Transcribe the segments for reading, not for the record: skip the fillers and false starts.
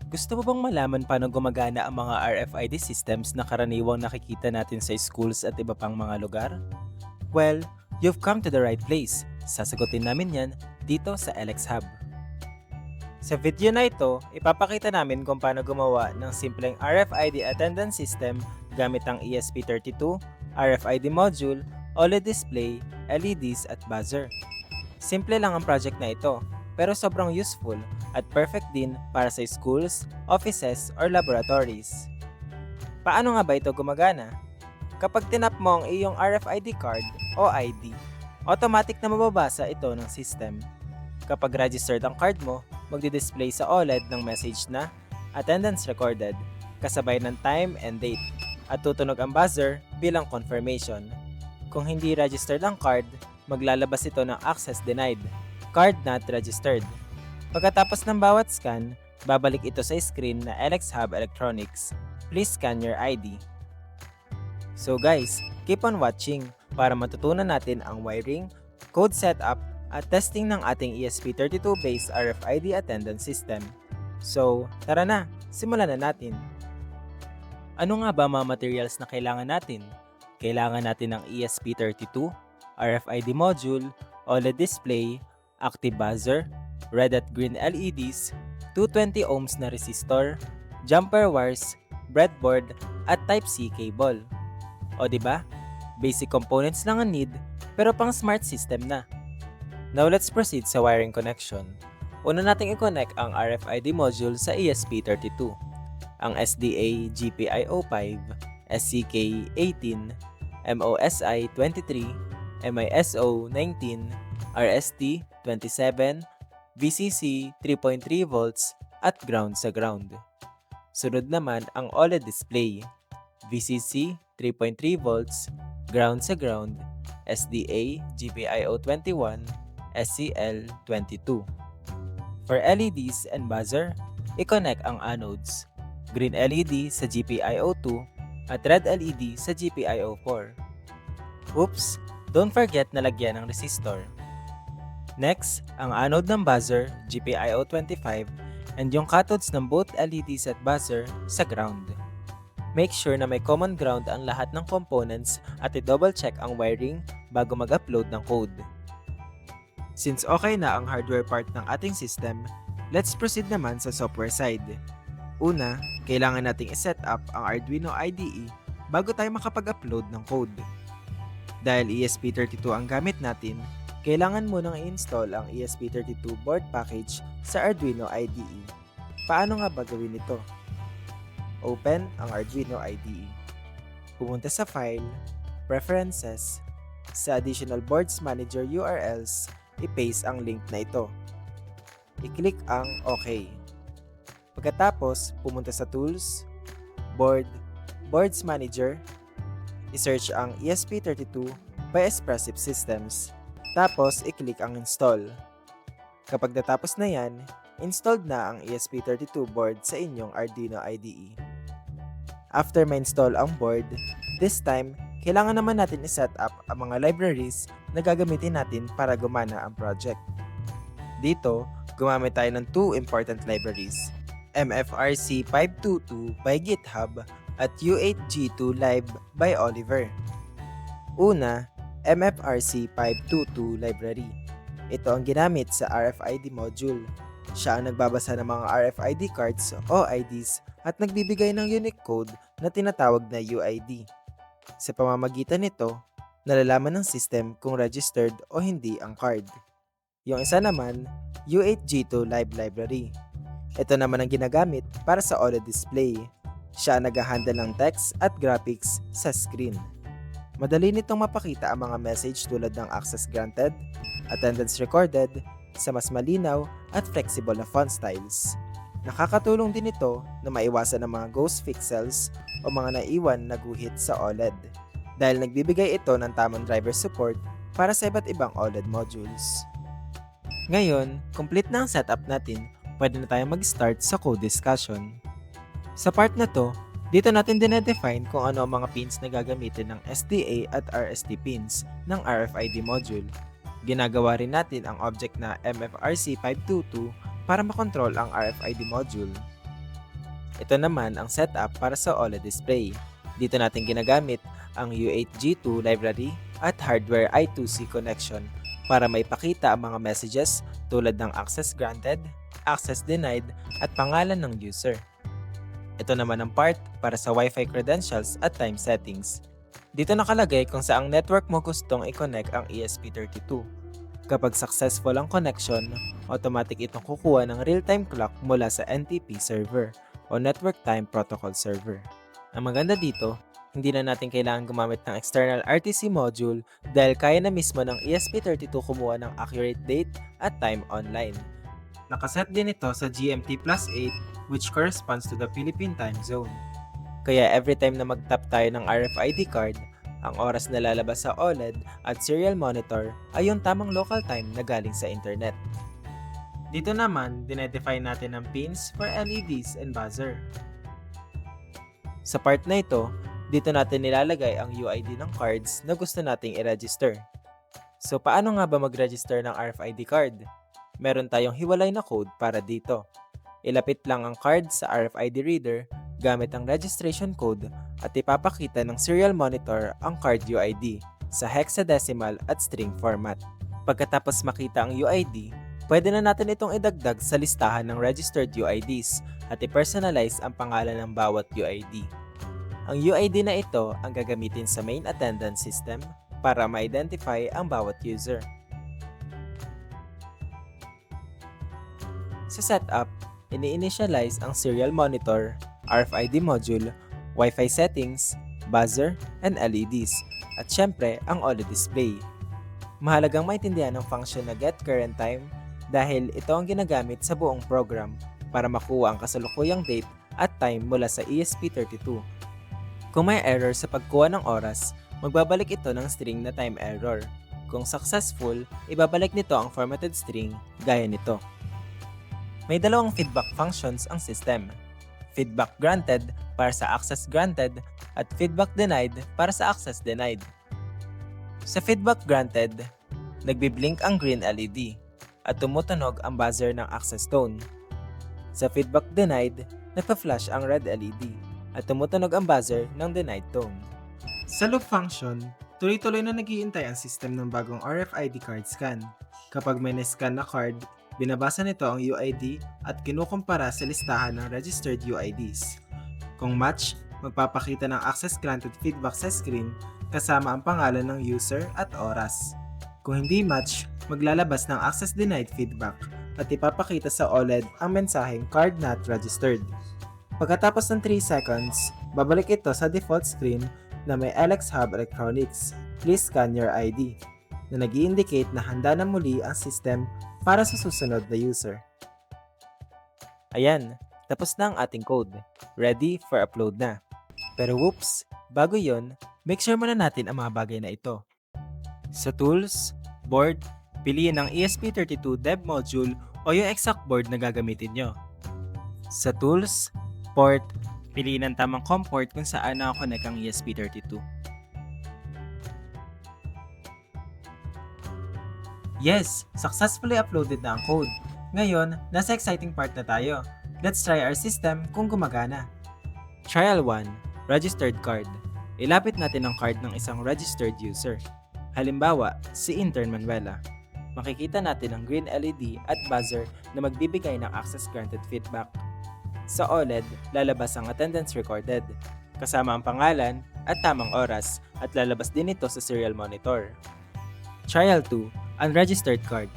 Gusto mo bang malaman paano gumagana ang mga RFID systems na karaniwang nakikita natin sa schools at iba pang mga lugar? Well, you've come to the right place. Sasagutin namin yan dito sa LX Hub. Sa video na ito, ipapakita namin kung paano gumawa ng simpleng RFID attendance system gamit ang ESP32, RFID module, OLED display, LEDs at buzzer. Simple lang ang project na ito, pero sobrang useful at perfect din para sa schools, offices, or laboratories. Paano nga ba ito gumagana? Kapag tinap mo ang iyong RFID card o ID, automatic na mababasa ito ng system. Kapag registered ang card mo, magdi-display sa OLED ng message na attendance recorded, kasabay ng time and date, at tutunog ang buzzer bilang confirmation. Kung hindi registered ang card, maglalabas ito ng access denied, card not registered. Pagkatapos ng bawat scan, babalik ito sa screen na LX Hub Electronics. Please scan your ID. So guys, keep on watching para matutunan natin ang wiring, code setup, at testing ng ating ESP32-based RFID attendance system. So, tara na, simulan na natin. Ano nga ba mga materials na kailangan natin? Kailangan natin ng ESP32, RFID module, OLED display, active buzzer, red at green LEDs, 220 ohms na resistor, jumper wires, breadboard, at Type-C cable. O diba? Basic components lang ang need, pero pang smart system na. Now let's proceed sa wiring connection. Una nating i-connect ang RFID module sa ESP32, ang SDA GPIO5, SCK18, MOSI23, MISO19, RST27, VCC 3.3 volts at ground sa ground. Sunod naman ang OLED display, VCC 3.3 volts, ground sa ground, SDA GPIO21, SCL22. For LEDs and buzzer, i-connect ang anodes, green LED sa GPIO2 at red LED sa GPIO4. Oops, don't forget na lagyan ng resistor. Next, ang anode ng buzzer, GPIO25, and yung cathodes ng both LEDs at buzzer sa ground. Make sure na may common ground ang lahat ng components at i-double check ang wiring bago mag-upload ng code. Since okay na ang hardware part ng ating system, let's proceed naman sa software side. Una, kailangan nating i-set up ang Arduino IDE bago tayo makapag-upload ng code. Dahil ESP32 ang gamit natin, kailangan munang i-install ang ESP32 board package sa Arduino IDE. Paano nga ba gawin ito? Open ang Arduino IDE. Pumunta sa File, Preferences, sa Additional Boards Manager URLs, i-paste ang link na ito. I-click ang OK. Pagkatapos, pumunta sa Tools, Board, Boards Manager, i-search ang ESP32 by Espressif Systems. Tapos, i-click ang Install. Kapag natapos na yan, installed na ang ESP32 board sa inyong Arduino IDE. After ma-install ang board, this time, kailangan naman natin i-set up ang mga libraries na gagamitin natin para gumana ang project. Dito, gumamit tayo ng two important libraries, MFRC 522 by GitHub at U8G2 Lib by Oliver. Una, MFRC 522 library. Ito ang ginamit sa RFID module. Siya ang nagbabasa ng mga RFID cards o IDs at nagbibigay ng unique code na tinatawag na UID. Sa pamamagitan nito, nalalaman ng system kung registered o hindi ang card. Yung isa naman, U8G2 Lib library. Ito naman ang ginagamit para sa OLED display. Siya ang nag-handle ng text at graphics sa screen. Madali nitong mapakita ang mga message tulad ng access granted, attendance recorded, sa mas malinaw at flexible na font styles. Nakakatulong din ito na maiwasan ang mga ghost pixels o mga naiwan na guhit sa OLED dahil nagbibigay ito ng tamang driver support para sa iba't ibang OLED modules. Ngayon, complete na ang setup natin, pwede na tayong mag-start sa code discussion. Sa part na to, dito natin dinedefine kung ano ang mga pins na gagamitin ng SDA at RST pins ng RFID module. Ginagawa rin natin ang object na MFRC522 para makontrol ang RFID module. Ito naman ang setup para sa OLED display. Dito natin ginagamit ang U8G2 library at hardware I2C connection para maipakita ang mga messages tulad ng access granted, access denied, at pangalan ng user. Ito naman ang part para sa Wi-Fi credentials at time settings. Dito nakalagay kung saang network mo gustong i-connect ang ESP32. Kapag successful ang connection, automatic itong kukuha ng real-time clock mula sa NTP server o Network Time Protocol server. Ang maganda dito, hindi na natin kailangan gumamit ng external RTC module dahil kaya na mismo ng ESP32 kumuha ng accurate date at time online. Nakaset din ito sa GMT plus 8 which corresponds to the Philippine time zone. Kaya every time na mag-tap tayo ng RFID card, ang oras na lalabas sa OLED at serial monitor ay yung tamang local time na galing sa internet. Dito naman, dinedefine natin ang pins for LEDs and buzzer. Sa part na ito, dito natin nilalagay ang UID ng cards na gusto nating i-register. So paano nga ba mag-register ng RFID card? Meron tayong hiwalay na code para dito. Ilapit lang ang card sa RFID reader gamit ang registration code at ipapakita ng serial monitor ang card UID sa hexadecimal at string format. Pagkatapos makita ang UID, pwede na natin itong idagdag sa listahan ng registered UIDs at i-personalize ang pangalan ng bawat UID. Ang UID na ito ang gagamitin sa main attendance system para ma-identify ang bawat user. Sa setup, ini-initialize ang serial monitor, RFID module, Wi-Fi settings, buzzer, and LEDs, at syempre ang OLED display. Mahalagang maintindihan ang function na get current time dahil ito ang ginagamit sa buong program para makuha ang kasalukuyang date at time mula sa ESP32. Kung may error sa pagkuha ng oras, magbabalik ito ng string na time error. Kung successful, ibabalik nito ang formatted string gaya nito. May dalawang feedback functions ang system. Feedback granted para sa access granted at feedback denied para sa access denied. Sa feedback granted, nagbi-blink ang green LED at tumutunog ang buzzer ng access tone. Sa feedback denied, nagpa-flash ang red LED at tumutunog ang buzzer ng denied tone. Sa loop function, tuloy-tuloy na nag-iintay ang system ng bagong RFID card scan. Kapag may na-scan na card, binabasa nito ang UID at kinukumpara sa listahan ng registered UIDs. Kung match, magpapakita ng access granted feedback sa screen kasama ang pangalan ng user at oras. Kung hindi match, maglalabas ng access denied feedback at ipapakita sa OLED ang mensaheng card not registered. Pagkatapos ng 3 seconds, babalik ito sa default screen na may LX Hub Electronics, please scan your ID, na nag-i-indicate na handa na muli ang system para sa susunod na user. Ayan, tapos na ang ating code. Ready for upload na. Pero whoops, bago yon, make sure muna natin ang mga bagay na ito. Sa Tools, Board, piliin ang ESP32 Dev Module o yung exact board na gagamitin nyo. Sa Tools, Port, piliin ang tamang COM port kung saan nakakonect ang ESP32. Yes, successfully uploaded na ang code. Ngayon, nasa exciting part na tayo. Let's try our system kung gumagana. Trial 1, Registered Card. Ilapit natin ang card ng isang registered user. Halimbawa, si Intern Manuela. Makikita natin ang green LED at buzzer na magbibigay ng access granted feedback. Sa OLED, lalabas ang attendance recorded, kasama ang pangalan at tamang oras at lalabas din ito sa serial monitor. Trial 2, Unregistered Card.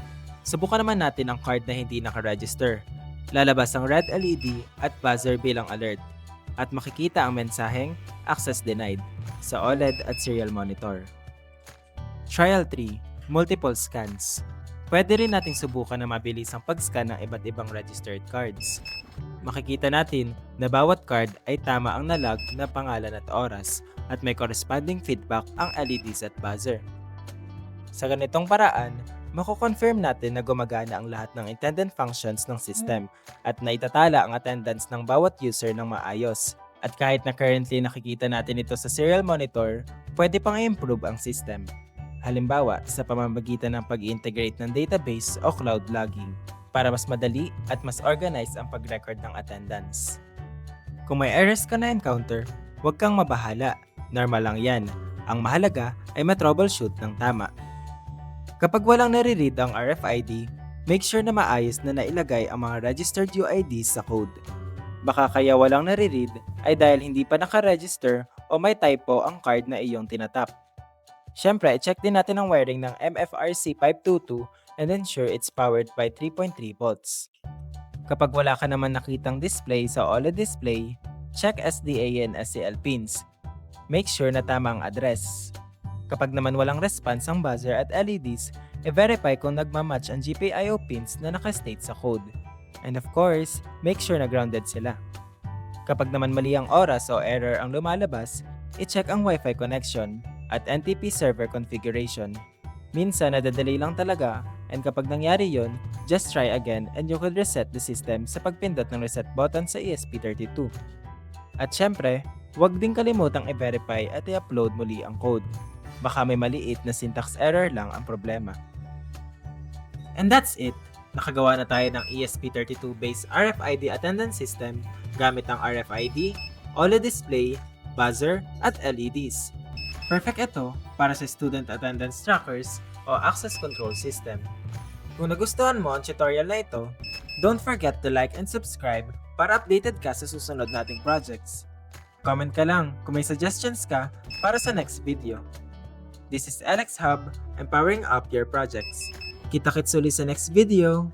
Subukan naman natin ang card na hindi nakaregister. Lalabas ang red LED at buzzer bilang alert at makikita ang mensaheng Access Denied sa OLED at serial monitor. Trial 3, Multiple Scans. Pwede rin nating subukan na mabilis ang pag-scan ng iba't ibang registered cards. Makikita natin na bawat card ay tama ang nalag na pangalan at oras at may corresponding feedback ang LEDs at buzzer. Sa ganitong paraan, mako-confirm natin na gumagana ang lahat ng intended functions ng system at naitatala ang attendance ng bawat user ng maayos. At kahit na currently nakikita natin ito sa serial monitor, pwede pang i-improve ang system. Halimbawa, sa pamamagitan ng pag-integrate ng database o cloud logging para mas madali at mas organized ang pag-record ng attendance. Kung may errors ka na encounter, huwag kang mabahala. Normal lang yan. Ang mahalaga ay ma-troubleshoot ng tama. Kapag walang nare-read ang RFID, make sure na maayos na nailagay ang mga registered UIDs sa code. Baka kaya walang nare-read ay dahil hindi pa naka-register o may typo ang card na iyong tinatap. Siyempre, check din natin ang wiring ng MFRC 522 and ensure it's powered by 3.3 volts. Kapag wala ka naman nakitang display sa OLED display, check SDA and SCL pins. Make sure na tama ang address. Kapag naman walang response ang buzzer at LEDs, i-verify kung nagmamatch ang GPIO pins na nakastate sa code. And of course, make sure na grounded sila. Kapag naman mali ang oras o error ang lumalabas, i-check ang Wi-Fi connection at NTP server configuration. Minsan nadadelay lang talaga, and kapag nangyari yon, just try again and you could reset the system sa pagpindot ng reset button sa ESP32. At syempre, huwag din kalimutang i-verify at i-upload muli ang code. Baka may maliit na syntax error lang ang problema. And that's it! Nakagawa na tayo ng ESP32-based RFID attendance system gamit ang RFID, OLED display, buzzer, at LEDs. Perfect ito para sa student attendance trackers o access control system. Kung nagustuhan mo ang tutorial na ito, don't forget to like and subscribe para updated ka sa susunod nating projects. Comment ka lang kung may suggestions ka para sa next video. This is Alex Hub, empowering up your projects. Kita-kits ulit sa next video!